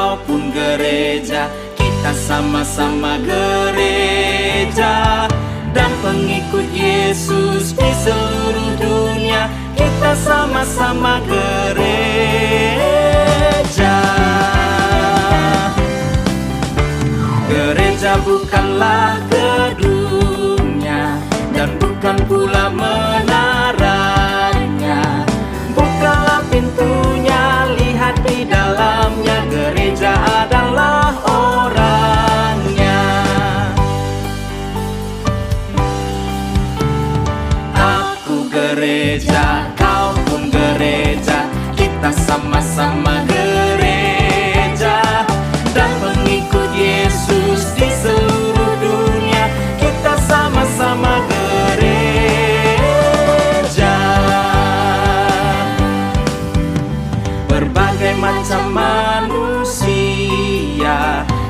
kau pun gereja. Kita sama-sama gereja dan pengikut Yesus di seluruh dunia. Kita sama-sama gereja. Gereja bukanlah gedungnya dan bukan pula menaranya. Bukalah pintunya, lihat di dalamnya. Gereja adalah orangnya. Aku gereja, kau pun gereja. Kita sama-sama gereja dan pengikut Yesus di seluruh dunia. Kita sama-sama gereja. Berbagai macam manusia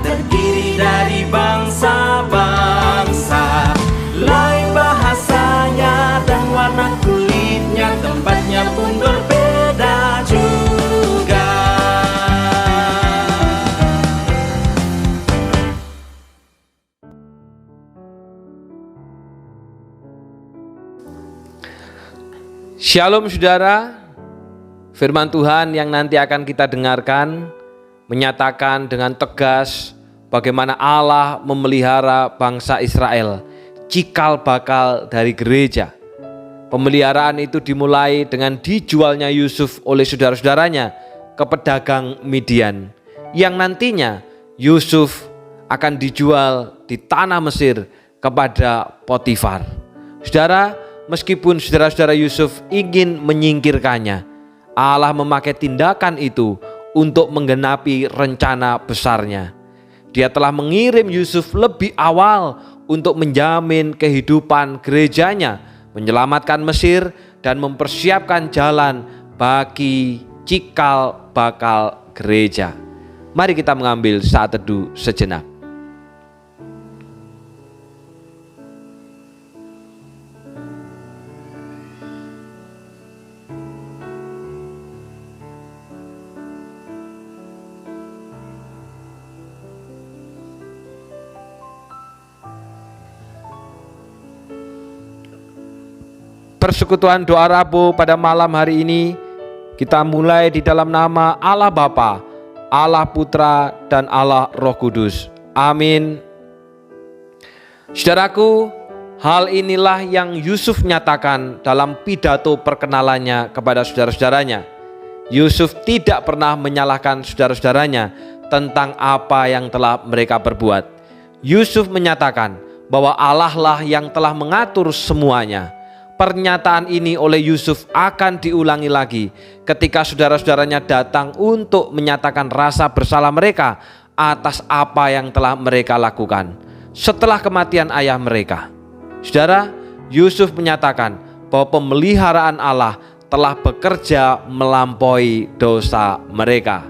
terdiri dari bangsa-bangsa, lain bahasanya dan warna kulitnya, tempatnya pun berbeda juga. Shalom saudara. Firman Tuhan yang nanti akan kita dengarkan menyatakan dengan tegas bagaimana Allah memelihara bangsa Israel, cikal bakal dari gereja. Pemeliharaan itu dimulai dengan dijualnya Yusuf oleh saudara-saudaranya ke pedagang Midian, yang nantinya Yusuf akan dijual di tanah Mesir kepada Potifar. Saudara, meskipun saudara-saudara Yusuf ingin menyingkirkannya, Allah memakai tindakan itu untuk menggenapi rencana besarnya. Dia telah mengirim Yusuf lebih awal untuk menjamin kehidupan gerejanya, menyelamatkan Mesir dan mempersiapkan jalan bagi cikal bakal gereja. Mari kita mengambil saat teduh sejenak. Persekutuan doa Rabu pada malam hari ini kita mulai di dalam nama Allah Bapa, Allah Putra, dan Allah Roh Kudus. Amin. Saudaraku, hal inilah yang Yusuf nyatakan dalam pidato perkenalannya kepada saudara-saudaranya. Yusuf tidak pernah menyalahkan saudara-saudaranya tentang apa yang telah mereka perbuat. Yusuf menyatakan bahwa Allah lah yang telah mengatur semuanya. Pernyataan ini oleh Yusuf akan diulangi lagi ketika saudara-saudaranya datang untuk menyatakan rasa bersalah mereka atas apa yang telah mereka lakukan setelah kematian ayah mereka. Saudara, Yusuf menyatakan bahwa pemeliharaan Allah telah bekerja melampaui dosa mereka.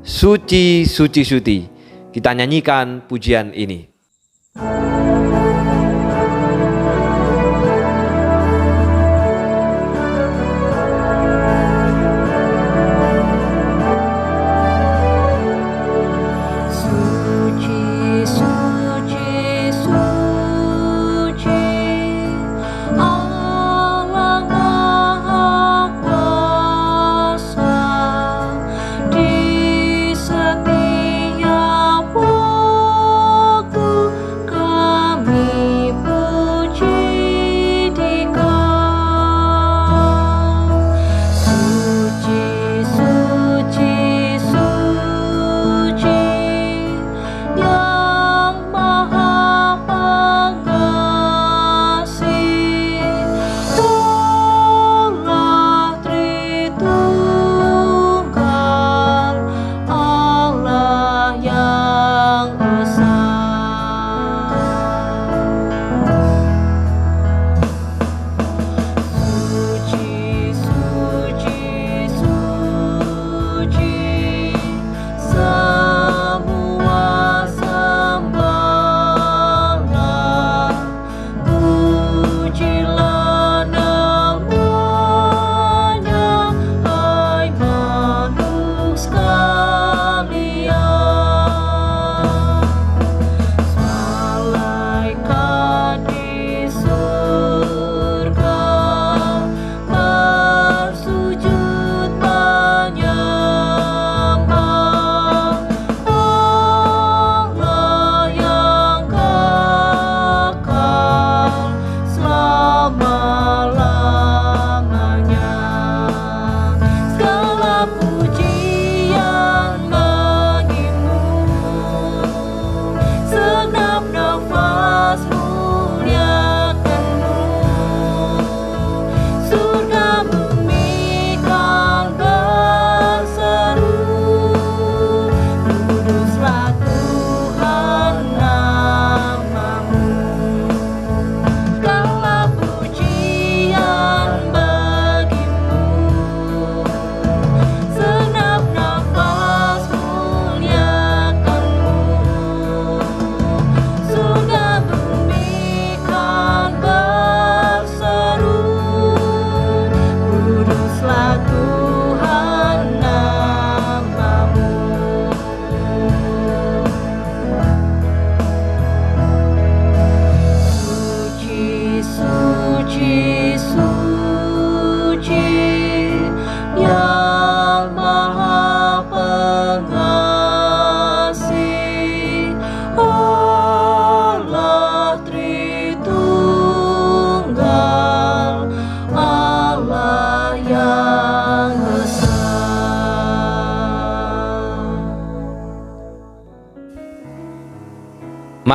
Suci, suci, suci. Kita nyanyikan pujian ini. Di setiap waktu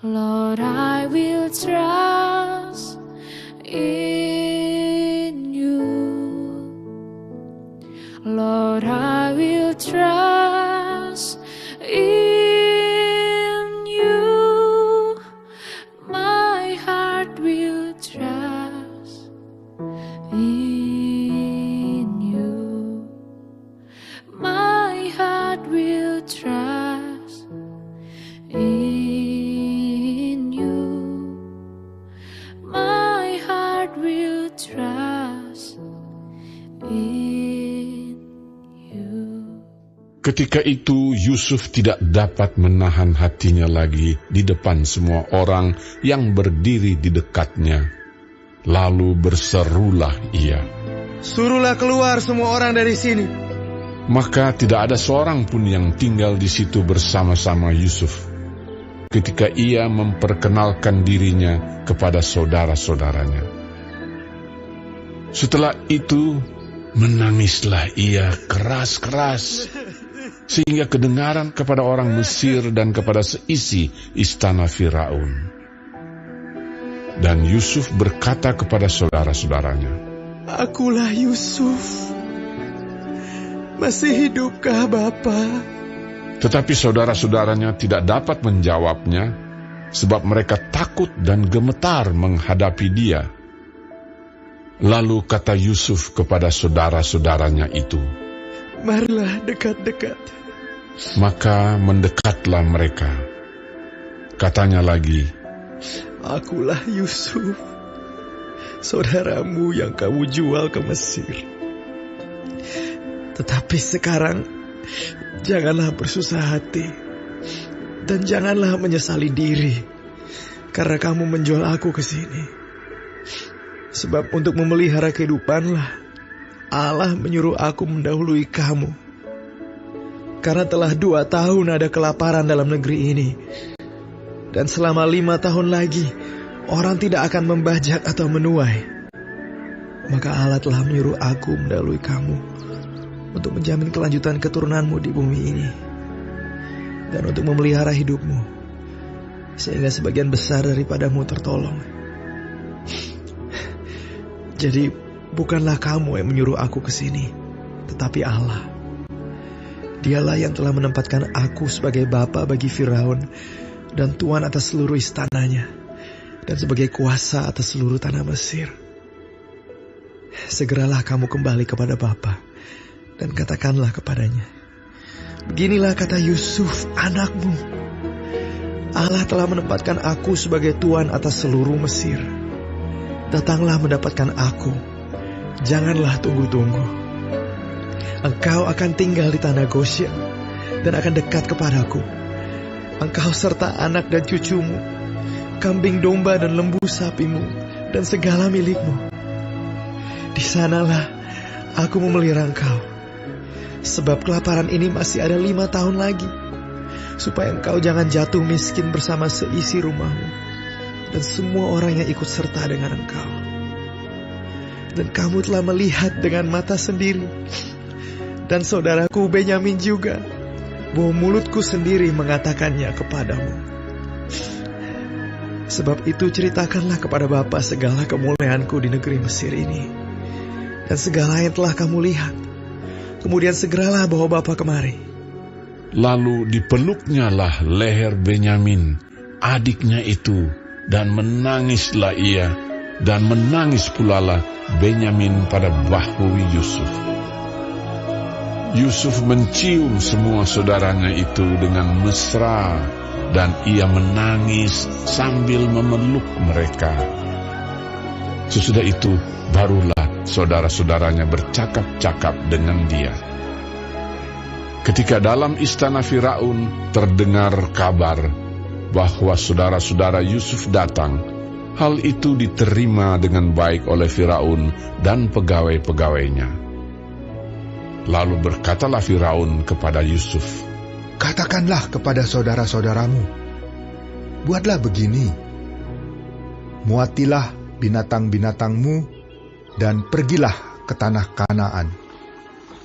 Lord, I will trust in you. Lord, I will trust in you. My heart will trust in you. My heart will trust in you. My heart will trust in you. Ketika itu Yusuf tidak dapat menahan hatinya lagi di depan semua orang yang berdiri di dekatnya. Lalu berserulah ia, "Suruhlah keluar semua orang dari sini." Maka tidak ada seorang pun yang tinggal di situ bersama-sama Yusuf ketika ia memperkenalkan dirinya kepada saudara-saudaranya. Setelah itu menangislah ia keras-keras sehingga kedengaran kepada orang Mesir dan kepada seisi istana Firaun. Dan Yusuf berkata kepada saudara-saudaranya, "Akulah Yusuf. Masih hidupkah Bapa?" Tetapi saudara-saudaranya tidak dapat menjawabnya, sebab mereka takut dan gemetar menghadapi dia. Lalu kata Yusuf kepada saudara-saudaranya itu, "Marilah dekat-dekat." Maka mendekatlah mereka. Katanya lagi, "Akulah Yusuf, saudaramu yang kamu jual ke Mesir. Tetapi sekarang janganlah bersusah hati dan janganlah menyesali diri karena kamu menjual aku ke sini. Sebab untuk memelihara kehidupanlah Allah menyuruh aku mendahului kamu. Karena telah 2 tahun ada kelaparan dalam negeri ini, dan selama 5 tahun lagi orang tidak akan membajak atau menuai. Maka Allah telah menyuruh aku mendahului kamu untuk menjamin kelanjutan keturunanmu di bumi ini, dan untuk memelihara hidupmu, sehingga sebagian besar daripadamu tertolong. Jadi bukanlah kamu yang menyuruh aku ke sini, tetapi Allah. Dialah yang telah menempatkan aku sebagai bapa bagi Firaun dan tuan atas seluruh istananya, dan sebagai kuasa atas seluruh tanah Mesir. Segeralah kamu kembali kepada Bapa dan katakanlah kepadanya, beginilah kata Yusuf anakmu, Allah telah menempatkan aku sebagai tuan atas seluruh Mesir. Datanglah mendapatkan aku, janganlah tunggu-tunggu. Engkau akan tinggal di tanah Goshen dan akan dekat kepadaku. Engkau serta anak dan cucumu, kambing domba dan lembu sapimu, dan segala milikmu. Di sanalah aku memelihara engkau, sebab kelaparan ini masih ada 5 tahun lagi, supaya engkau jangan jatuh miskin bersama seisi rumahmu dan semua orang yang ikut serta dengan engkau. Dan kamu telah melihat dengan mata sendiri, dan saudaraku Benyamin juga, bahwa mulutku sendiri mengatakannya kepadamu. Sebab itu ceritakanlah kepada Bapa segala kemuliaanku di negeri Mesir ini, dan segala yang telah kamu lihat. Kemudian segeralah bawa Bapa kemari." lalu dipeluknyalah leher Benyamin, adiknya itu, dan menangislah ia, dan menangis pulalah Benyamin pada bahu Yusuf. Yusuf mencium semua saudaranya itu dengan mesra, dan ia menangis sambil memeluk mereka. Sesudah itu barulah saudara-saudaranya bercakap-cakap dengan dia. Ketika dalam istana Firaun terdengar kabar bahwa saudara-saudara Yusuf datang, hal itu diterima dengan baik oleh Firaun dan pegawai-pegawainya. Lalu berkatalah Firaun kepada Yusuf, "Katakanlah kepada saudara-saudaramu, buatlah begini, muatilah binatang-binatangmu dan pergilah ke tanah Kanaan.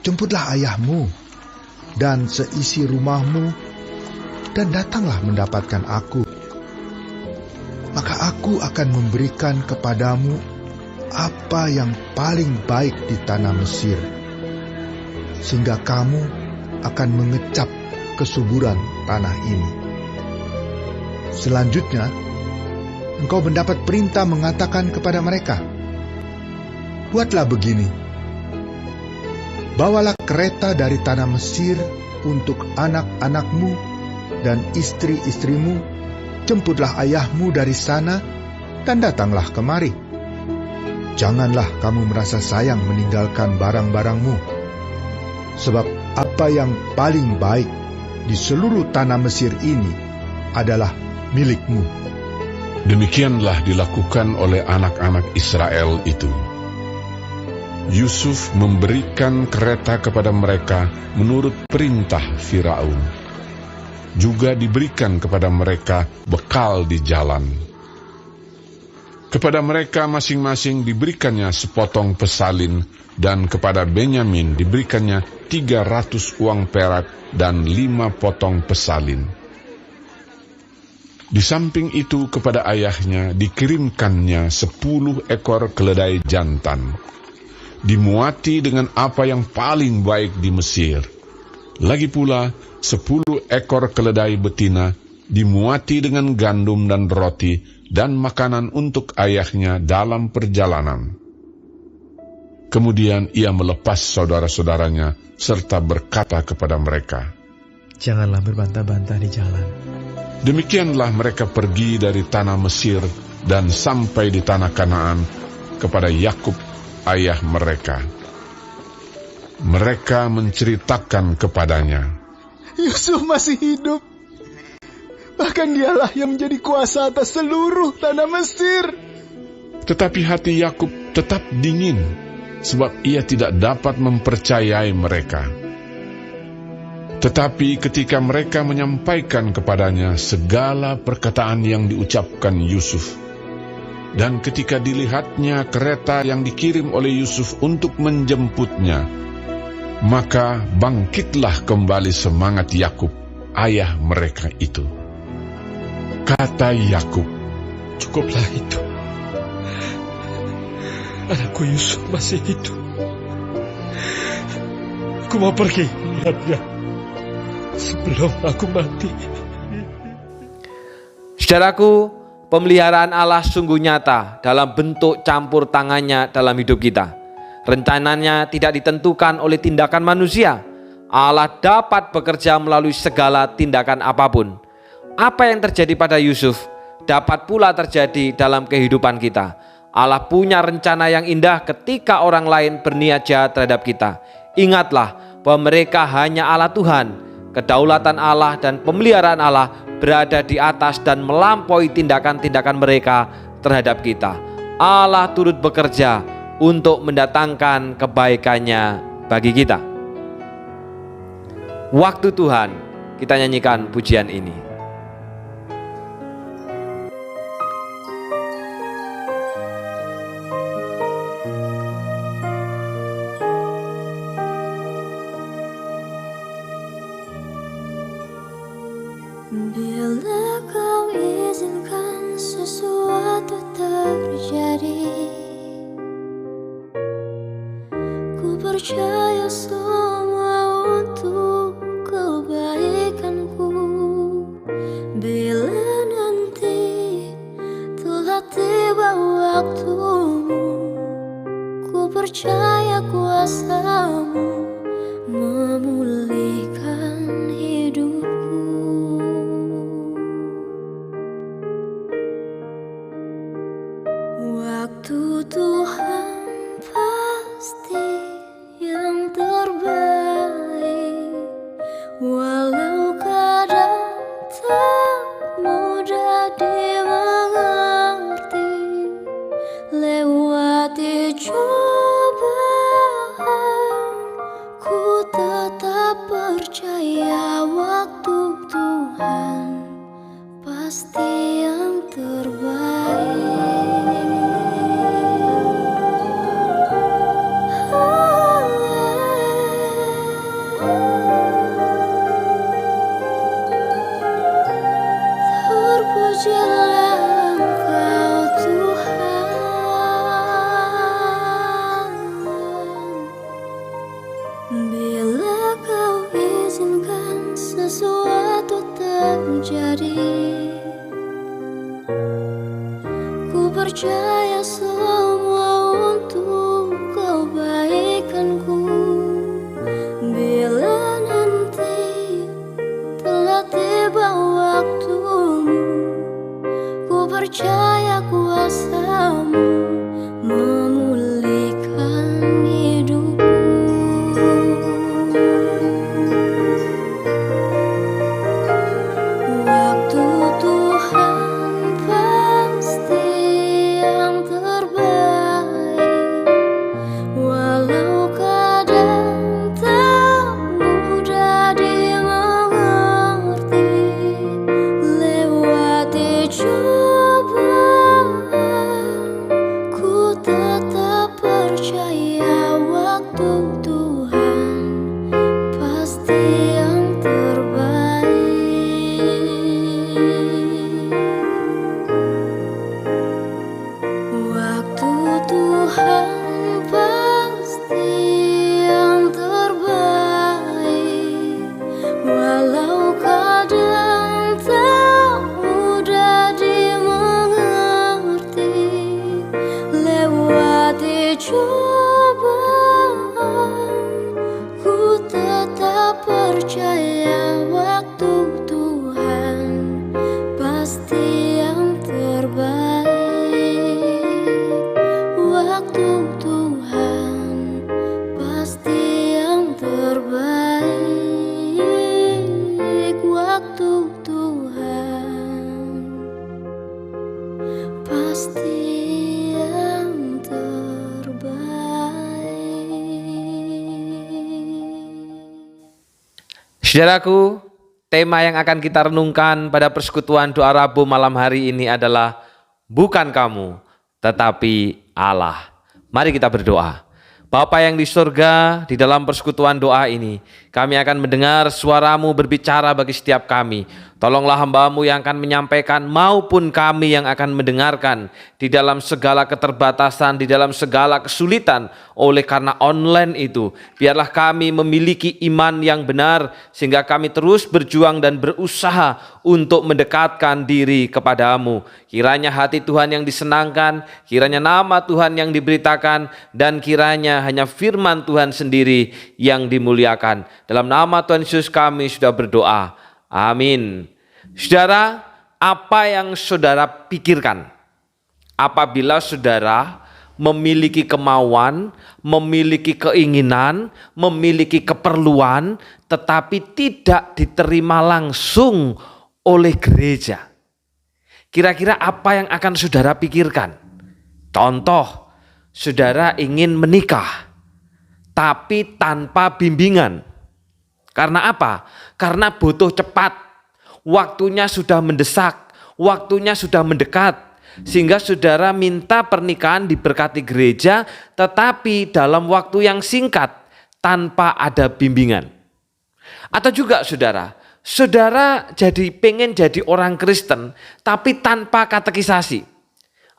Jemputlah ayahmu dan seisi rumahmu dan datanglah mendapatkan aku, aku akan memberikan kepadamu apa yang paling baik di tanah Mesir, sehingga kamu akan mengecap kesuburan tanah ini. Selanjutnya, engkau mendapat perintah mengatakan kepada mereka, buatlah begini, bawalah kereta dari tanah Mesir untuk anak-anakmu dan istri-istrimu, jemputlah ayahmu dari sana, dan datanglah kemari. Janganlah kamu merasa sayang meninggalkan barang-barangmu, sebab apa yang paling baik di seluruh tanah Mesir ini adalah milikmu. Demikianlah dilakukan oleh anak-anak Israel itu. Yusuf memberikan kereta kepada mereka menurut perintah Firaun. Juga diberikan kepada mereka bekal di jalan. Kepada mereka masing-masing diberikannya sepotong pesalin, dan kepada Benyamin diberikannya 300 uang perak dan 5 potong pesalin. Di samping itu kepada ayahnya dikirimkannya 10 ekor keledai jantan, dimuati dengan apa yang paling baik di Mesir. Lagi pula 10 ekor keledai betina dimuati dengan gandum dan roti dan makanan untuk ayahnya dalam perjalanan. Kemudian ia melepas saudara-saudaranya serta berkata kepada mereka, Janganlah berbantah-bantah di jalan. Demikianlah mereka pergi dari tanah Mesir dan sampai di tanah Kanaan kepada Yakub ayah mereka. Mereka menceritakan kepadanya, Yusuf masih hidup. Bahkan dialah yang menjadi kuasa atas seluruh tanah Mesir. Tetapi hati Yakub tetap dingin, sebab ia tidak dapat mempercayai mereka. Tetapi ketika mereka menyampaikan kepadanya segala perkataan yang diucapkan Yusuf, dan ketika dilihatnya kereta yang dikirim oleh Yusuf untuk menjemputnya, maka bangkitlah kembali semangat Yakub, ayah mereka itu. Kata Yakub, Cukuplah itu. Anakku Yusuf masih hidup. Aku mau pergi melihatnya sebelum aku mati. Saudaraku, pemeliharaan Allah sungguh nyata dalam bentuk campur tangannya dalam hidup kita. Rencananya tidak ditentukan oleh tindakan manusia. Allah dapat bekerja melalui segala tindakan apapun. Apa yang terjadi pada Yusuf dapat pula terjadi dalam kehidupan kita. Allah punya rencana yang indah ketika orang lain berniat jahat terhadap kita. Ingatlah bahwa mereka hanya Allah Tuhan. Kedaulatan Allah dan pemeliharaan Allah berada di atas dan melampaui tindakan-tindakan mereka terhadap kita. Allah turut bekerja untuk mendatangkan kebaikannya bagi kita. Waktu Tuhan, kita nyanyikan pujian ini. Bila kau izinkan sesuatu terjadi, ku percaya semua untuk kebaikanku. Bila nanti telah tiba waktumu, ku percaya kuasamu memulihkan hidupku. Waktu Tuhan pasti yang terbaik, walau kadang tak mudah dimengerti. Lewati cobaan, ku tetap percaya waktu Tuhan pasti yang terbaik. Terpujilah Engkau terjadi. Ku percaya semua untuk kebaikanku. Bila nanti telah tiba waktumu, ku percaya kuasa-Mu memulihkan hidupku. Waktu Tuhan pasti yang terbaik, walau kadang tak mudah dimengerti. Lewati cobaan, ku tetap percaya waktu Tuhan pasti yang terbaik. Waktu Tuhan pasti yang terbaik, walau kadang tak mudah dimengerti. Lewati cobaan, ku tetap percaya waktu Tuhan pasti yang terbaik. Waktu Tuhan pasti yang terbaik. Waktu Tuhan pasti yang terbaik. Saudaraku, tema yang akan kita renungkan pada persekutuan doa Rabu malam hari ini adalah bukan kamu, tetapi Allah. Mari kita berdoa. Bapa yang di surga, di dalam persekutuan doa ini, kami akan mendengar suara-Mu berbicara bagi setiap kami. Tolonglah hamba-Mu yang akan menyampaikan maupun kami yang akan mendengarkan di dalam segala keterbatasan, di dalam segala kesulitan. Oleh karena online itu, biarlah kami memiliki iman yang benar sehingga kami terus berjuang dan berusaha untuk mendekatkan diri kepada-Mu. Kiranya hati Tuhan yang disenangkan, kiranya nama Tuhan yang diberitakan, dan kiranya hanya firman Tuhan sendiri yang dimuliakan. Dalam nama Tuhan Yesus kami sudah berdoa. Amin. Saudara, apa yang saudara pikirkan apabila saudara memiliki kemauan, memiliki keinginan, memiliki keperluan, tetapi tidak diterima langsung oleh gereja? Kira-kira apa yang akan saudara pikirkan? Contoh, saudara ingin menikah, tapi tanpa bimbingan. Karena apa? Karena butuh cepat. Waktunya sudah mendesak, waktunya sudah mendekat. Sehingga saudara minta pernikahan diberkati gereja, tetapi dalam waktu yang singkat, tanpa ada bimbingan. Atau juga saudara pengen jadi orang Kristen, tapi tanpa katekisasi.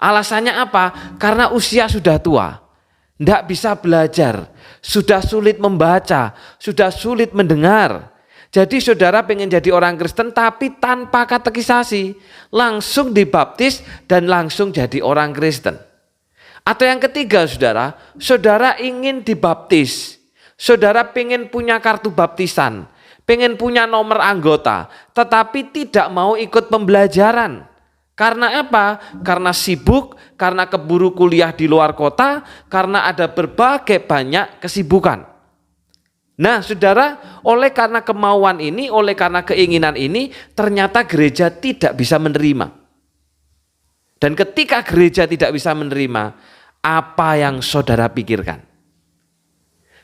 Alasannya apa? Karena usia sudah tua, tidak bisa belajar, sudah sulit membaca, sudah sulit mendengar. Jadi saudara pengen jadi orang Kristen tapi tanpa katekisasi, langsung dibaptis dan langsung jadi orang Kristen. Atau yang ketiga saudara ingin dibaptis, saudara pengen punya kartu baptisan, pengen punya nomor anggota, tetapi tidak mau ikut pembelajaran. Karena apa? Karena sibuk, karena keburu kuliah di luar kota, karena ada berbagai banyak kesibukan. Nah saudara, oleh karena kemauan ini, oleh karena keinginan ini, ternyata gereja tidak bisa menerima. Dan ketika gereja tidak bisa menerima, apa yang saudara pikirkan?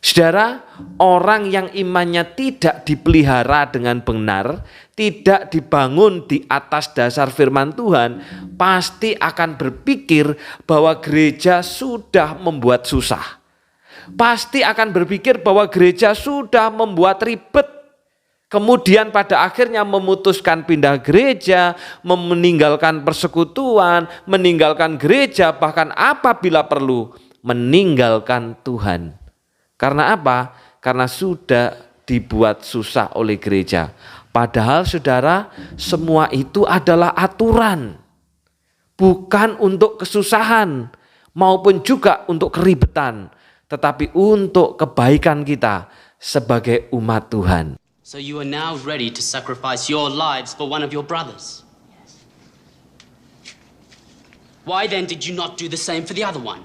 Saudara, orang yang imannya tidak dipelihara dengan benar, tidak dibangun di atas dasar firman Tuhan, pasti akan berpikir bahwa gereja sudah membuat susah. Pasti akan berpikir bahwa gereja sudah membuat ribet. Kemudian pada akhirnya memutuskan pindah gereja, meninggalkan persekutuan, meninggalkan gereja, bahkan apabila perlu meninggalkan Tuhan. Karena apa? Karena sudah dibuat susah oleh gereja. Padahal saudara, semua itu adalah aturan. Bukan untuk kesusahan maupun juga untuk keribetan, tetapi untuk kebaikan kita sebagai umat Tuhan. So you are now ready to sacrifice your lives for one of your brothers. Why then did you not do the same for the other one?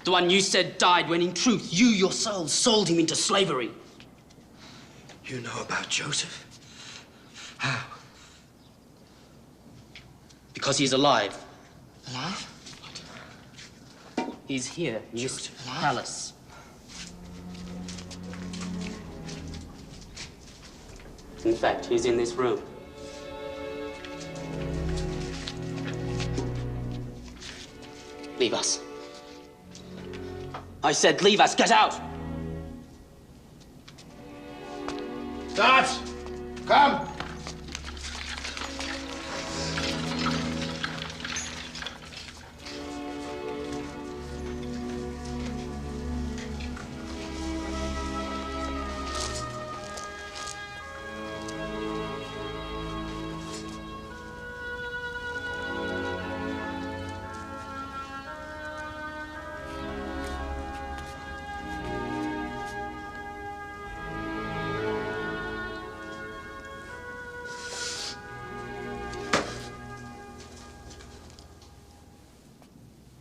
The one you said died when in truth you yourselves sold him into slavery. You know about Joseph? How? Because he's alive. Alive? He's here in this palace. In fact, he's in this room. Leave us. I said leave us, get out! Guards, come!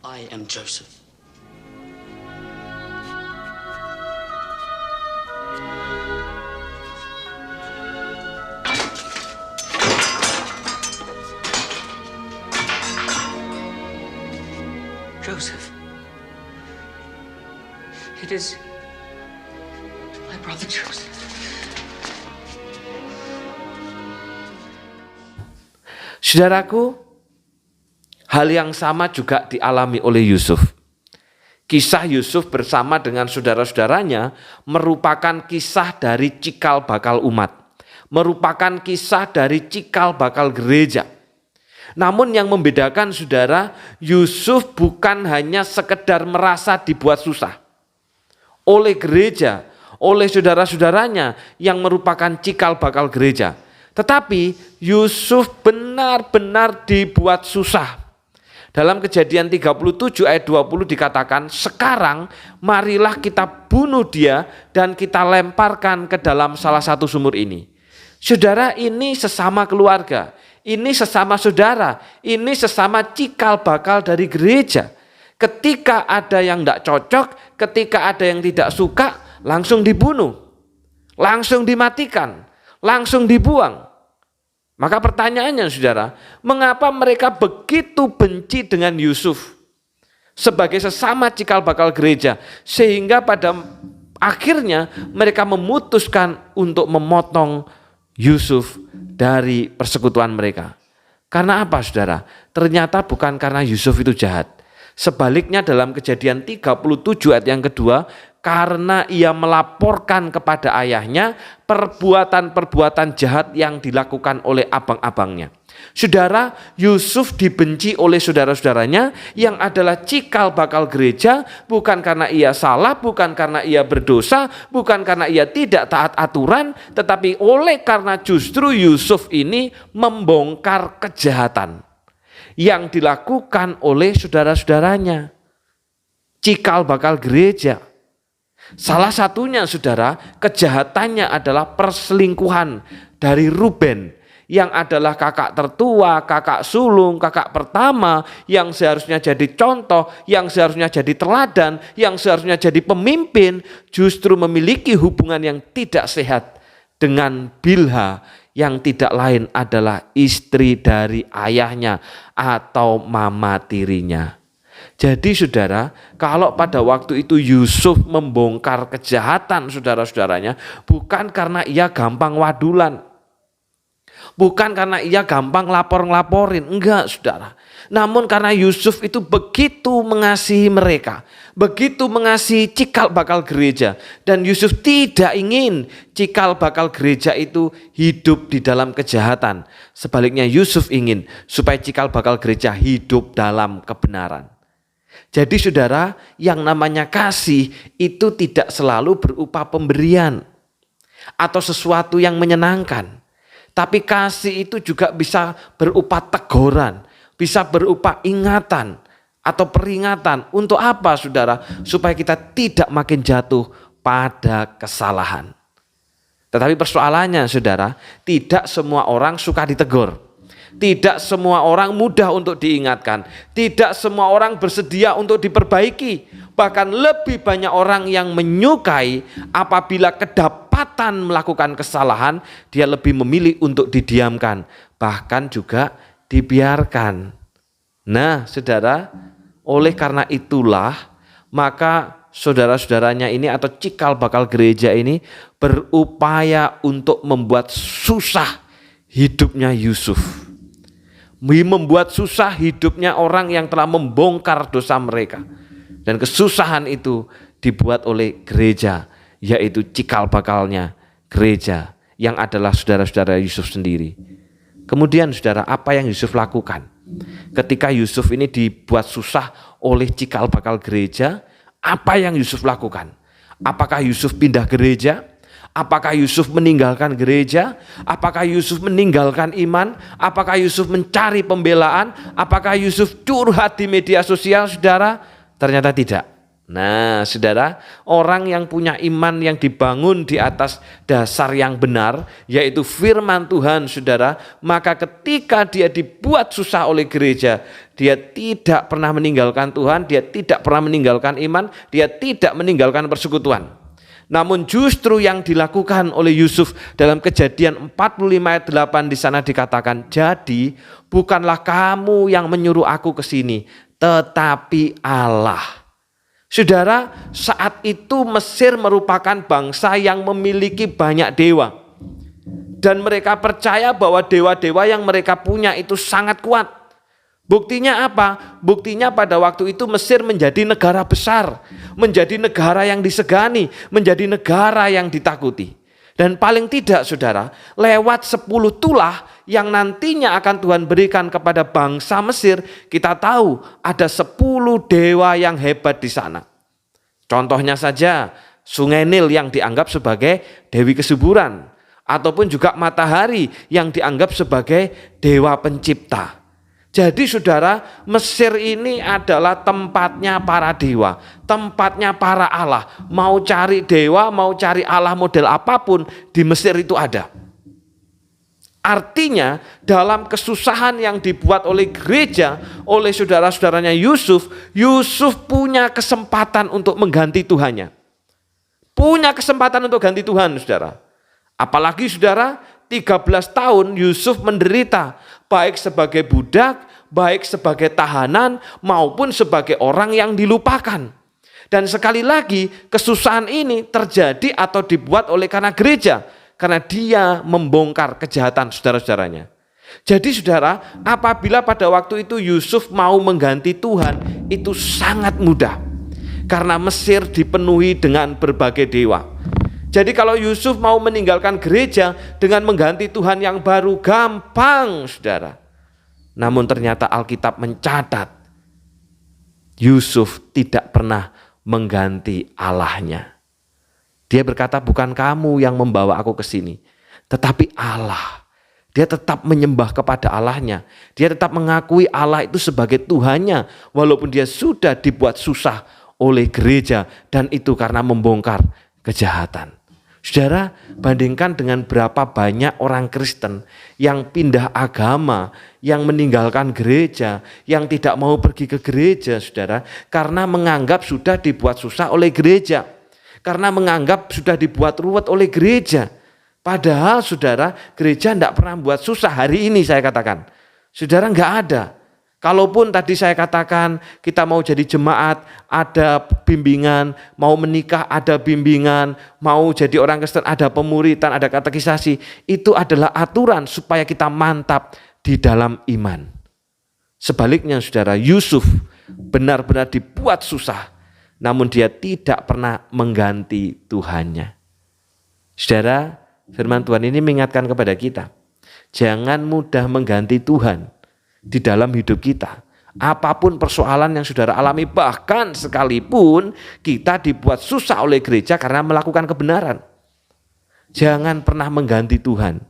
I am Joseph. Joseph. It is my brother Joseph. Saudaraku, hal yang sama juga dialami oleh Yusuf. Kisah Yusuf bersama dengan saudara-saudaranya merupakan kisah dari cikal bakal umat. Merupakan kisah dari cikal bakal gereja. Namun yang membedakan saudara, Yusuf bukan hanya sekedar merasa dibuat susah oleh gereja, oleh saudara-saudaranya yang merupakan cikal bakal gereja. Tetapi Yusuf benar-benar dibuat susah. Dalam Kejadian 37 ayat 20 dikatakan, sekarang marilah kita bunuh dia dan kita lemparkan ke dalam salah satu sumur ini. Saudara, ini sesama keluarga, ini sesama saudara, ini sesama cikal bakal dari gereja. Ketika ada yang tidak cocok, ketika ada yang tidak suka, langsung dibunuh, langsung dimatikan, langsung dibuang. Maka pertanyaannya saudara, mengapa mereka begitu benci dengan Yusuf sebagai sesama cikal bakal gereja, sehingga pada akhirnya mereka memutuskan untuk memotong Yusuf dari persekutuan mereka. Karena apa saudara? Ternyata bukan karena Yusuf itu jahat. Sebaliknya dalam Kejadian 37 ayat yang kedua, karena ia melaporkan kepada ayahnya perbuatan-perbuatan jahat yang dilakukan oleh abang-abangnya. Saudara, Yusuf dibenci oleh saudara-saudaranya yang adalah cikal bakal gereja, bukan karena ia salah, bukan karena ia berdosa, bukan karena ia tidak taat aturan, tetapi oleh karena justru Yusuf ini membongkar kejahatan yang dilakukan oleh saudara-saudaranya, cikal bakal gereja. Salah satunya saudara, kejahatannya adalah perselingkuhan dari Ruben yang adalah kakak tertua, kakak sulung, kakak pertama yang seharusnya jadi contoh, yang seharusnya jadi teladan, yang seharusnya jadi pemimpin, justru memiliki hubungan yang tidak sehat dengan Bilha yang tidak lain adalah istri dari ayahnya atau mama tirinya. Jadi saudara, kalau pada waktu itu Yusuf membongkar kejahatan saudara-saudaranya, bukan karena ia gampang wadulan, bukan karena ia gampang lapor-laporin, enggak saudara. Namun karena Yusuf itu begitu mengasihi mereka, begitu mengasihi cikal bakal gereja. Dan Yusuf tidak ingin cikal bakal gereja itu hidup di dalam kejahatan. Sebaliknya Yusuf ingin supaya cikal bakal gereja hidup dalam kebenaran. Jadi saudara, yang namanya kasih itu tidak selalu berupa pemberian atau sesuatu yang menyenangkan. Tapi kasih itu juga bisa berupa teguran, bisa berupa ingatan atau peringatan. Untuk apa saudara? Supaya kita tidak makin jatuh pada kesalahan. Tetapi persoalannya saudara, tidak semua orang suka ditegur. Tidak semua orang mudah untuk diingatkan. Tidak semua orang bersedia untuk diperbaiki. Bahkan lebih banyak orang yang menyukai apabila kedapatan melakukan kesalahan, dia lebih memilih untuk didiamkan. Bahkan juga dibiarkan. Nah saudara, oleh karena itulah maka saudara-saudaranya ini atau cikal bakal gereja ini berupaya untuk membuat susah hidupnya Yusuf. Membuat susah hidupnya orang yang telah membongkar dosa mereka. Dan kesusahan itu dibuat oleh gereja, yaitu cikal bakalnya gereja yang adalah saudara-saudara Yusuf sendiri. Kemudian saudara, apa yang Yusuf lakukan? Ketika Yusuf ini dibuat susah oleh cikal bakal gereja, apa yang Yusuf lakukan? Apakah Yusuf pindah gereja? Apakah Yusuf meninggalkan gereja? Apakah Yusuf meninggalkan iman? Apakah Yusuf mencari pembelaan? Apakah Yusuf curhat di media sosial, saudara? Ternyata tidak. Nah, saudara, orang yang punya iman yang dibangun di atas dasar yang benar, yaitu firman Tuhan, saudara, maka ketika dia dibuat susah oleh gereja, dia tidak pernah meninggalkan Tuhan, dia tidak pernah meninggalkan iman, dia tidak meninggalkan persekutuan. Namun justru yang dilakukan oleh Yusuf dalam Kejadian 45 ayat 8 di sana dikatakan, jadi bukanlah kamu yang menyuruh aku ke sini, tetapi Allah. Saudara, saat itu Mesir merupakan bangsa yang memiliki banyak dewa. Dan mereka percaya bahwa dewa-dewa yang mereka punya itu sangat kuat. Buktinya apa? Buktinya pada waktu itu Mesir menjadi negara besar, menjadi negara yang disegani, menjadi negara yang ditakuti. Dan paling tidak saudara, lewat 10 tulah yang nantinya akan Tuhan berikan kepada bangsa Mesir, kita tahu ada 10 dewa yang hebat di sana. Contohnya saja Sungai Nil yang dianggap sebagai dewi kesuburan, ataupun juga matahari yang dianggap sebagai dewa pencipta. Jadi saudara, Mesir ini adalah tempatnya para dewa, tempatnya para Allah. Mau cari dewa, mau cari Allah model apapun, di Mesir itu ada. Artinya dalam kesusahan yang dibuat oleh gereja, oleh saudara-saudaranya Yusuf, Yusuf punya kesempatan untuk mengganti Tuhannya. Punya kesempatan untuk ganti Tuhan, saudara. Apalagi saudara, 13 tahun Yusuf menderita, baik sebagai budak, baik sebagai tahanan, maupun sebagai orang yang dilupakan. Dan sekali lagi, kesusahan ini terjadi atau dibuat oleh karena gereja, karena dia membongkar kejahatan saudara-saudaranya. Jadi saudara, apabila pada waktu itu Yusuf mau mengganti Tuhan, itu sangat mudah. Karena Mesir dipenuhi dengan berbagai dewa. Jadi kalau Yusuf mau meninggalkan gereja dengan mengganti Tuhan yang baru, gampang saudara. Namun ternyata Alkitab mencatat Yusuf tidak pernah mengganti Allahnya. Dia berkata, bukan kamu yang membawa aku ke sini, tetapi Allah. Dia tetap menyembah kepada Allahnya. Dia tetap mengakui Allah itu sebagai Tuhannya, walaupun dia sudah dibuat susah oleh gereja, dan itu karena membongkar kejahatan. Saudara, bandingkan dengan berapa banyak orang Kristen yang pindah agama, yang meninggalkan gereja, yang tidak mau pergi ke gereja, saudara, karena menganggap sudah dibuat susah oleh gereja, karena menganggap sudah dibuat ruwet oleh gereja. Padahal saudara, gereja tidak pernah buat susah. Hari ini saya katakan, saudara, enggak ada. Kalaupun tadi saya katakan kita mau jadi jemaat, ada bimbingan, mau menikah ada bimbingan, mau jadi orang Kristen ada pemuritan, ada katekisasi, itu adalah aturan supaya kita mantap di dalam iman. Sebaliknya saudara, Yusuf benar-benar dibuat susah, namun dia tidak pernah mengganti Tuhannya. Saudara, firman Tuhan ini mengingatkan kepada kita, jangan mudah mengganti Tuhan di dalam hidup kita. Apapun persoalan yang saudara alami, bahkan sekalipun kita dibuat susah oleh gereja karena melakukan kebenaran, jangan pernah mengganti Tuhan.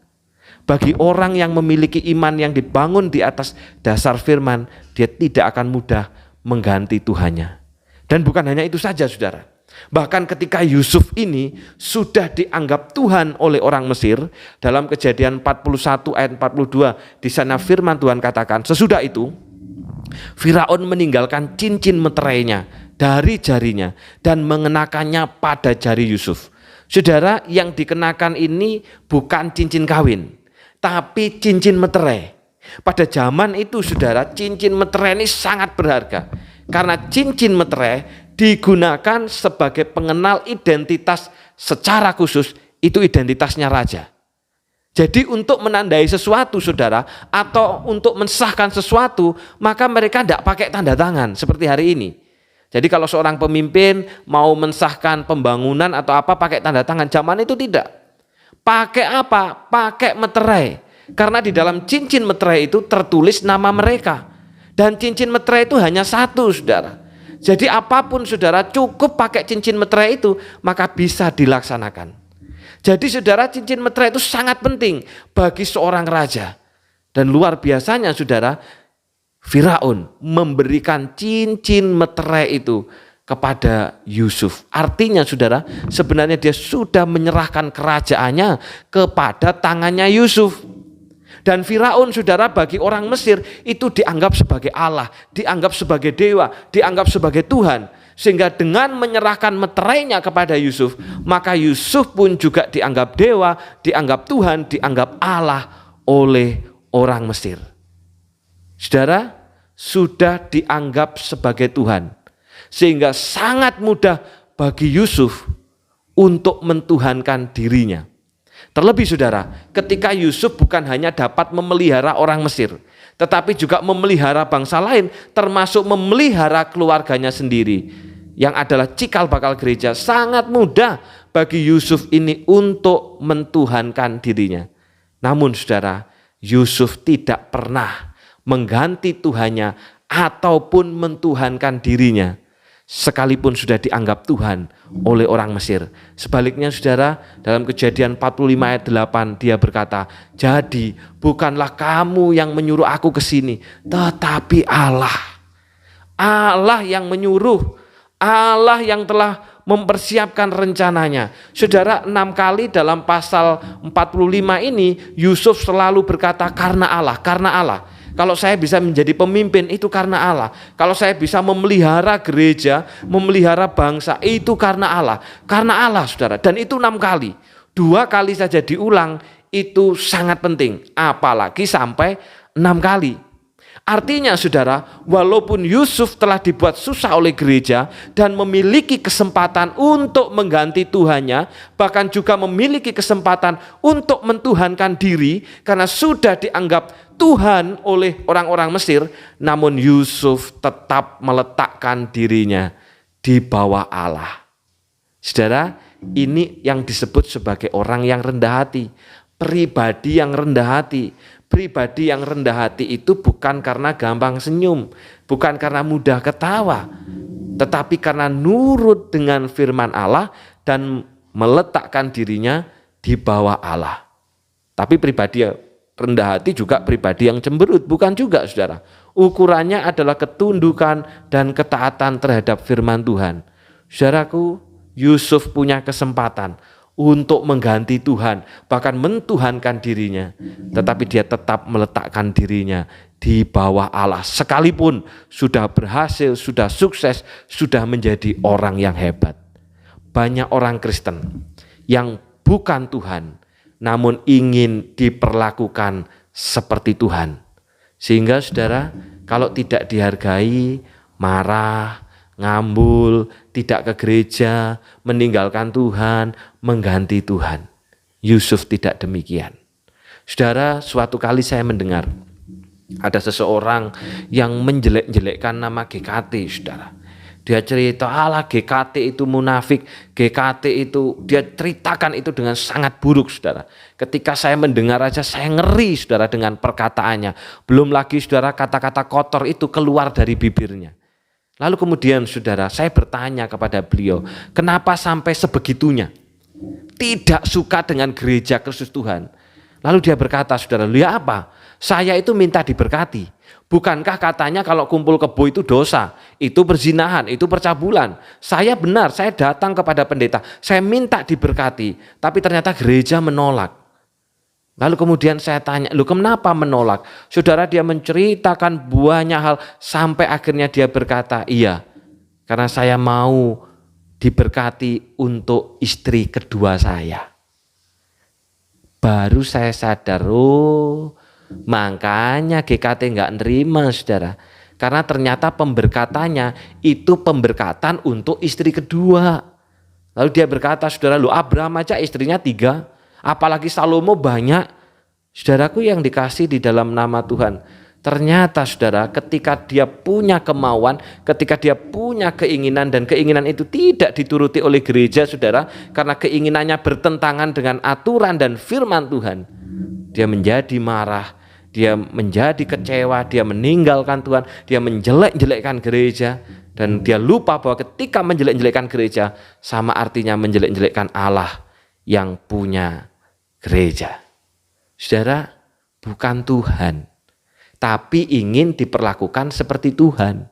Bagi orang yang memiliki iman yang dibangun di atas dasar firman, dia tidak akan mudah mengganti Tuhannya. Dan bukan hanya itu saja, saudara. Bahkan ketika Yusuf ini sudah dianggap Tuhan oleh orang Mesir, dalam Kejadian 41 ayat 42, di sana firman Tuhan katakan, sesudah itu Firaun meninggalkan cincin meterainya dari jarinya dan mengenakannya pada jari Yusuf. Saudara, yang dikenakan ini bukan cincin kawin, tapi cincin meterai. Pada zaman itu, saudara, cincin meterai ini sangat berharga. Karena cincin meterai digunakan sebagai pengenal identitas secara khusus, itu identitasnya raja. Jadi untuk menandai sesuatu, saudara, atau untuk mensahkan sesuatu, maka mereka tidak pakai tanda tangan seperti hari ini. Jadi kalau seorang pemimpin mau mensahkan pembangunan atau apa pakai tanda tangan, zaman itu tidak. Pakai apa? Pakai meterai. Karena di dalam cincin meterai itu tertulis nama mereka. Dan cincin meterai itu hanya satu, saudara. Jadi apapun, saudara, cukup pakai cincin meterai itu, maka bisa dilaksanakan. Jadi saudara, cincin meterai itu sangat penting bagi seorang raja. Dan luar biasanya, saudara, Firaun memberikan cincin meterai itu kepada Yusuf. Artinya, saudara, sebenarnya dia sudah menyerahkan kerajaannya kepada tangannya Yusuf. Dan Firaun, saudara, bagi orang Mesir itu dianggap sebagai Allah, dianggap sebagai dewa, dianggap sebagai Tuhan. Sehingga dengan menyerahkan meterainya kepada Yusuf, maka Yusuf pun juga dianggap dewa, dianggap Tuhan, dianggap Allah oleh orang Mesir. Saudara, sudah dianggap sebagai Tuhan. Sehingga sangat mudah bagi Yusuf untuk mentuhankan dirinya. Terlebih, saudara, ketika Yusuf bukan hanya dapat memelihara orang Mesir, tetapi juga memelihara bangsa lain, termasuk memelihara keluarganya sendiri, yang adalah cikal bakal gereja. Sangat mudah bagi Yusuf ini untuk mentuhankan dirinya. Namun, saudara, Yusuf tidak pernah mengganti Tuhannya ataupun mentuhankan dirinya, sekalipun sudah dianggap Tuhan oleh orang Mesir. Sebaliknya, saudara, dalam Kejadian 45 ayat 8 dia berkata, jadi bukanlah kamu yang menyuruh aku ke sini, tetapi Allah. Allah yang menyuruh, Allah yang telah mempersiapkan rencananya. Saudara, 6 kali dalam pasal 45 ini Yusuf selalu berkata karena Allah, karena Allah. Kalau saya bisa menjadi pemimpin itu karena Allah. Kalau saya bisa memelihara gereja, memelihara bangsa, itu karena Allah. Karena Allah, saudara. Dan itu 6 kali. 2 kali saja diulang, itu sangat penting. Apalagi sampai 6 kali. Artinya, saudara, walaupun Yusuf telah dibuat susah oleh gereja dan memiliki kesempatan untuk mengganti Tuhannya, bahkan juga memiliki kesempatan untuk mentuhankan diri karena sudah dianggap Tuhan oleh orang-orang Mesir, namun Yusuf tetap meletakkan dirinya di bawah Allah. Saudara, ini yang disebut sebagai orang yang rendah hati, pribadi yang rendah hati. Pribadi yang rendah hati itu bukan karena gampang senyum, bukan karena mudah ketawa, tetapi karena nurut dengan firman Allah dan meletakkan dirinya di bawah Allah. Tapi pribadi yang rendah hati juga pribadi yang cemberut, bukan juga, saudara. Ukurannya adalah ketundukan dan ketaatan terhadap firman Tuhan. Saudaraku, Yusuf punya kesempatan untuk mengganti Tuhan, bahkan mentuhankan dirinya, tetapi dia tetap meletakkan dirinya di bawah Allah. Sekalipun sudah berhasil, sudah sukses, sudah menjadi orang yang hebat. Banyak orang Kristen yang bukan Tuhan, namun ingin diperlakukan seperti Tuhan. Sehingga, saudara, kalau tidak dihargai, marah, ngambul, tidak ke gereja, meninggalkan Tuhan, mengganti Tuhan. Yusuf tidak demikian. Saudara, suatu kali saya mendengar ada seseorang yang menjelek-jelekkan nama GKT, saudara. Dia cerita, alah GKT itu munafik, GKT itu, dia ceritakan itu dengan sangat buruk, saudara. Ketika saya mendengar aja saya ngeri, saudara, dengan perkataannya. Belum lagi, saudara, kata-kata kotor itu keluar dari bibirnya. Lalu kemudian, saudara, saya bertanya kepada beliau, kenapa sampai sebegitunya? Tidak suka dengan gereja Kristus Tuhan. Lalu dia berkata, saudara, ya apa? Saya itu minta diberkati. Bukankah katanya kalau kumpul kebo itu dosa, itu perzinahan, itu percabulan. Saya benar, saya datang kepada pendeta, saya minta diberkati, tapi ternyata gereja menolak. Lalu kemudian saya tanya, lu kenapa menolak? Saudara, dia menceritakan banyak hal sampai akhirnya dia berkata, iya, karena saya mau diberkati untuk istri kedua saya. Baru saya sadar, makanya GKT nggak nerima, saudara. Karena ternyata pemberkatannya itu pemberkatan untuk istri kedua. Lalu dia berkata, saudara, Abraham aja istrinya 3, apalagi Salomo banyak. Saudaraku yang dikasih di dalam nama Tuhan. Ternyata saudara, ketika dia punya kemauan, ketika dia punya keinginan, dan keinginan itu tidak dituruti oleh gereja, saudara, karena keinginannya bertentangan dengan aturan dan firman Tuhan, dia menjadi marah, dia menjadi kecewa, dia meninggalkan Tuhan, dia menjelek-jelekkan gereja, dan dia lupa bahwa ketika menjelek-jelekkan gereja sama artinya menjelek-jelekkan Allah yang punya gereja. Saudara, bukan Tuhan, tapi ingin diperlakukan seperti Tuhan.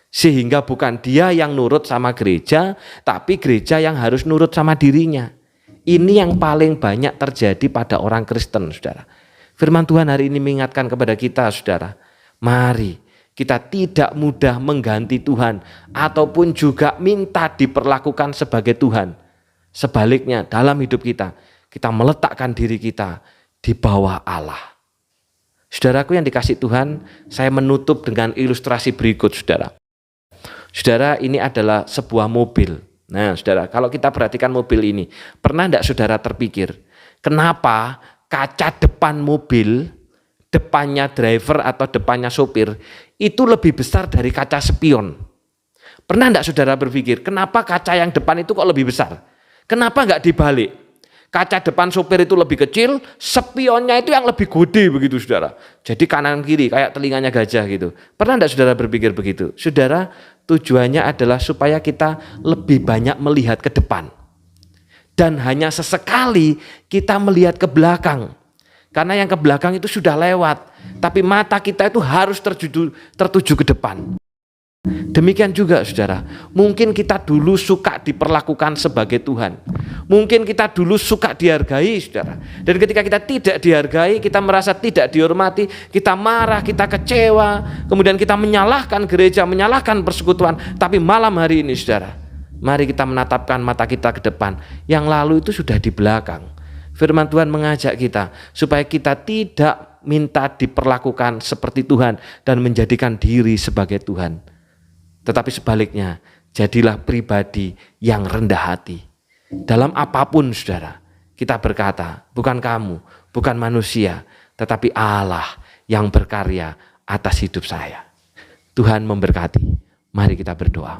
Sehingga bukan dia yang nurut sama gereja, tapi gereja yang harus nurut sama dirinya. Ini yang paling banyak terjadi pada orang Kristen, saudara. Firman Tuhan hari ini mengingatkan kepada kita, saudara. Mari kita tidak mudah mengganti Tuhan, ataupun juga minta diperlakukan sebagai Tuhan. Sebaliknya dalam hidup kita, kita meletakkan diri kita di bawah Allah. Saudaraku yang dikasih Tuhan, saya menutup dengan ilustrasi berikut, saudara. Saudara, ini adalah sebuah mobil. Nah, saudara, kalau kita perhatikan mobil ini, pernah enggak saudara terpikir, kenapa kaca depan mobil, depannya driver atau depannya sopir, itu lebih besar dari kaca spion? Pernah enggak saudara berpikir, kenapa kaca yang depan itu kok lebih besar? Kenapa enggak dibalik? Kaca depan sopir itu lebih kecil, spionnya itu yang lebih gede begitu, saudara. Jadi kanan kiri kayak telinganya gajah gitu. Pernah enggak saudara berpikir begitu? Saudara, tujuannya adalah supaya kita lebih banyak melihat ke depan. Dan hanya sesekali kita melihat ke belakang. Karena yang ke belakang itu sudah lewat. Tapi mata kita itu harus tertuju ke depan. Demikian juga saudara, mungkin kita dulu suka diperlakukan sebagai Tuhan, mungkin kita dulu suka dihargai, saudara. Dan ketika kita tidak dihargai, kita merasa tidak dihormati, kita marah, kita kecewa, kemudian kita menyalahkan gereja, menyalahkan persekutuan. Tapi malam hari ini, saudara, mari kita menatapkan mata kita ke depan. Yang lalu itu sudah di belakang. Firman Tuhan mengajak kita supaya kita tidak minta diperlakukan seperti Tuhan dan menjadikan diri sebagai Tuhan. Tetapi sebaliknya, jadilah pribadi yang rendah hati. Dalam apapun, saudara, kita berkata, bukan kamu, bukan manusia, tetapi Allah yang berkarya atas hidup saya. Tuhan memberkati. Mari kita berdoa.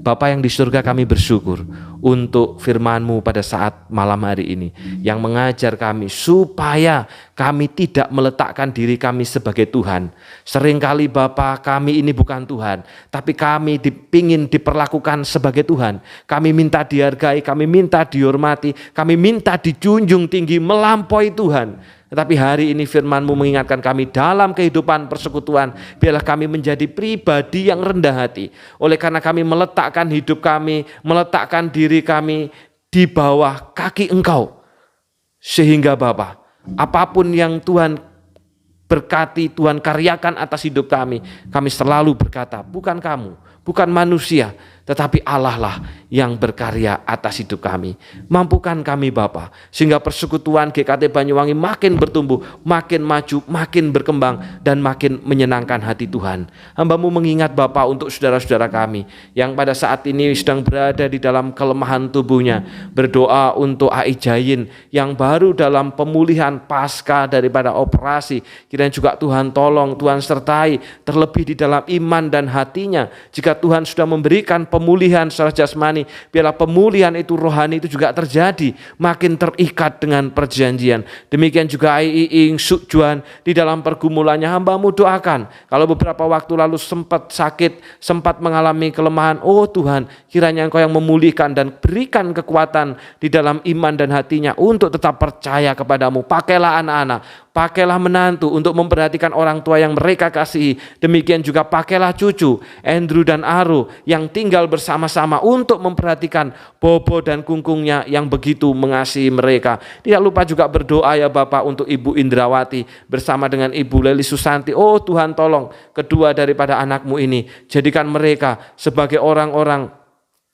Bapa yang di surga, kami bersyukur untuk firman-Mu pada saat malam hari ini, yang mengajar kami supaya kami tidak meletakkan diri kami sebagai Tuhan. Seringkali Bapa, kami ini bukan Tuhan, tapi kami ingin diperlakukan sebagai Tuhan. Kami minta dihargai, kami minta dihormati, kami minta dijunjung tinggi melampaui Tuhan. Tetapi hari ini firman-Mu mengingatkan kami dalam kehidupan persekutuan, biarlah kami menjadi pribadi yang rendah hati. Oleh karena kami meletakkan hidup kami, meletakkan diri kami di bawah kaki Engkau. Sehingga Bapa, apapun yang Tuhan berkati, Tuhan karyakan atas hidup kami selalu berkata, bukan kamu, bukan manusia, tetapi Allah lah yang berkarya atas hidup kami. Mampukan kami Bapa, sehingga persekutuan GKT Banyuwangi makin bertumbuh, makin maju, makin berkembang, dan makin menyenangkan hati Tuhan. Hamba-Mu mengingat Bapa untuk saudara-saudara kami yang pada saat ini sedang berada di dalam kelemahan tubuhnya. Berdoa untuk Ai Jayin yang baru dalam pemulihan pasca daripada operasi. Kiranya juga Tuhan tolong, Tuhan sertai, terlebih di dalam iman dan hatinya. Jika Tuhan sudah memberikan pemulihan secara jasmani, biarlah pemulihan itu rohani itu juga terjadi, makin terikat dengan perjanjian. Demikian juga Ai Iing, Suk Juan, di dalam pergumulannya hamba-Mu doakan. Kalau beberapa waktu lalu sempat sakit, sempat mengalami kelemahan, oh Tuhan, kiranya Engkau yang memulihkan dan berikan kekuatan di dalam iman dan hatinya untuk tetap percaya kepadamu. Pakailah anak-anak, pakailah menantu untuk memperhatikan orang tua yang mereka kasihi. Demikian juga pakailah cucu Andrew dan Aru yang tinggal bersama-sama untuk memperhatikan Bobo dan kungkungnya yang begitu mengasihi mereka. Tidak lupa juga berdoa ya Bapak untuk Ibu Indrawati bersama dengan Ibu Leli Susanti. Oh Tuhan, tolong kedua daripada anak-Mu ini, jadikan mereka sebagai orang-orang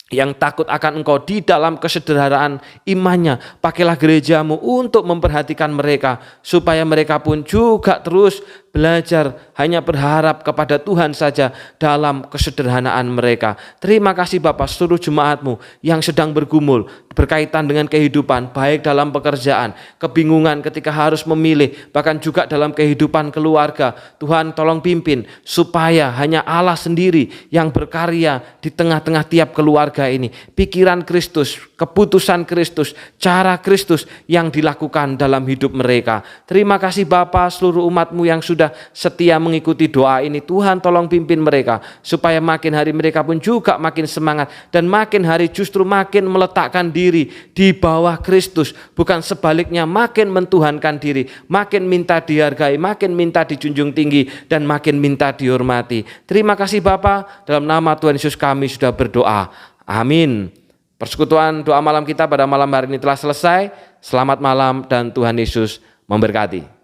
yang takut akan Engkau di dalam kesederhanaan imannya. Pakailah gereja-Mu untuk memperhatikan mereka, supaya mereka pun juga terus belajar hanya berharap kepada Tuhan saja dalam kesederhanaan mereka. Terima kasih Bapak, seluruh jemaat-Mu yang sedang bergumul berkaitan dengan kehidupan, baik dalam pekerjaan, kebingungan ketika harus memilih, bahkan juga dalam kehidupan keluarga. Tuhan tolong pimpin supaya hanya Allah sendiri yang berkarya di tengah-tengah tiap keluarga ini. Pikiran Kristus, keputusan Kristus, cara Kristus yang dilakukan dalam hidup mereka. Terima kasih Bapa, seluruh umat-Mu yang sudah setia mengikuti doa ini. Tuhan tolong pimpin mereka supaya makin hari mereka pun juga makin semangat, dan makin hari justru makin meletakkan diri di bawah Kristus, bukan sebaliknya makin mentuhankan diri, makin minta dihargai, makin minta dijunjung tinggi, dan makin minta dihormati. Terima kasih Bapa, dalam nama Tuhan Yesus kami sudah berdoa. Amin. Persekutuan doa malam kita pada malam hari ini telah selesai. Selamat malam dan Tuhan Yesus memberkati.